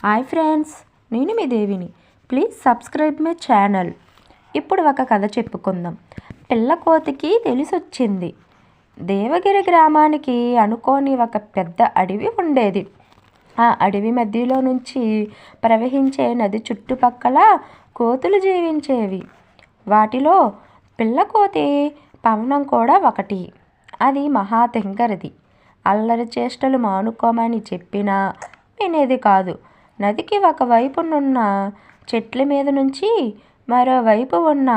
Hi friends, నేను మీ దేవిని. Please subscribe my channel. ఇప్పుడు ఒక కథ చెప్పుకుందాం. పిల్లకోతికి తెలిసొచ్చింది. దేవగిరి గ్రామానికి అనుకోని ఒక పెద్ద అడవి ఉండేది. ఆ అడవి మధ్యలో నుంచి ప్రవహించే నది చుట్టుపక్కల కోతులు జీవించేవి. వాటిలో పిల్లకోతి పవనం కూడా ఒకటి. అది మహా తింగరది. అల్లరి చేష్టలు మానుకోమని చెప్పినా వినేది కాదు. నదికి ఒకవైపునున్న చెట్ల మీద నుంచి మరోవైపు ఉన్న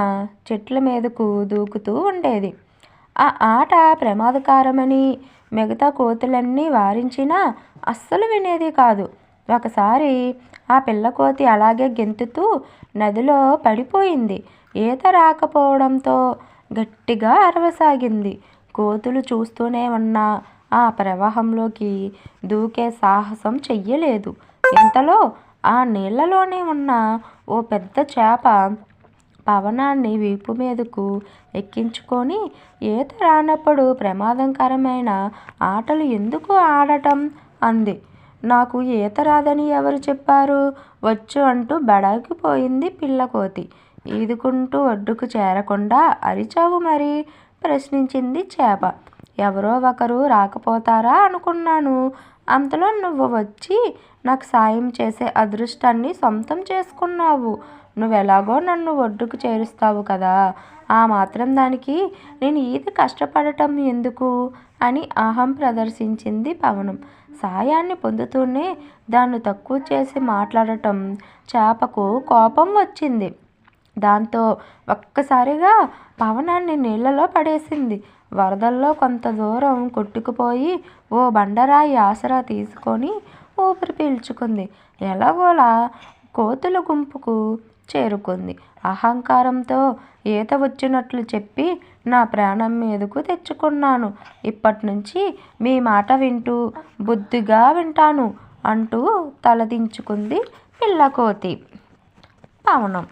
చెట్ల మీదకు దూకుతూ ఉండేది. ఆ ఆట ప్రమాదకరమని మిగతా కోతులన్నీ వారించినా అస్సలు వినేది కాదు. ఒకసారి ఆ పిల్లకోతి అలాగే గెంతుతూ నదిలో పడిపోయింది. ఈత రాకపోవడంతో గట్టిగా అరవసాగింది. కోతులు చూస్తూనే ఉన్న ఆ ప్రవాహంలోకి దూకే సాహసం చెయ్యలేదు. ఇంతలో ఆ నీళ్లలోనే ఉన్న ఓ పెద్ద చేప పవనాన్ని వీపు మీదకు ఎక్కించుకొని, ఈత రానప్పుడు ప్రమాదకరమైన ఆటలు ఎందుకు ఆడటం అంది. నాకు ఈత రాదని ఎవరు చెప్పారు? వచ్చు అంటూ బడాకిపోయింది పిల్లకోతి. ఈదుకుంటూ ఒడ్డుకు చేరకుండా అరిచావు మరి? ప్రశ్నించింది చేప. ఎవరో ఒకరు రాకపోతారా అనుకున్నాను. అంతలో నువ్వు వచ్చి నాకు సాయం చేసే అదృష్టాన్ని సొంతం చేసుకున్నావు. నువ్వెలాగో నన్ను ఒడ్డుకు చేరుస్తావు కదా, ఆ మాత్రం దానికి నేను ఈత కష్టపడటం ఎందుకు అని అహం ప్రదర్శించింది పవనం. సాయాన్ని పొందుతూనే దాన్ని తక్కువ చేసి మాట్లాడటం చేపకు కోపం వచ్చింది. దాంతో ఒక్కసారిగా పవనాన్ని నీళ్లలో పడేసింది. వరదల్లో కొంత దూరం కొట్టుకుపోయి ఓ బండరాయి ఆసరా తీసుకొని ఊపిరి పీల్చుకుంది. ఎలాగోలా కోతుల గుంపుకు చేరుకుంది. అహంకారంతో ఈత వచ్చినట్లు చెప్పి నా ప్రాణం మీదకు తెచ్చుకున్నాను. ఇప్పటినుంచి మీ మాట వింటూ బుద్ధిగా వింటాను అంటూ తలదించుకుంది పిల్లకోతి. పవనం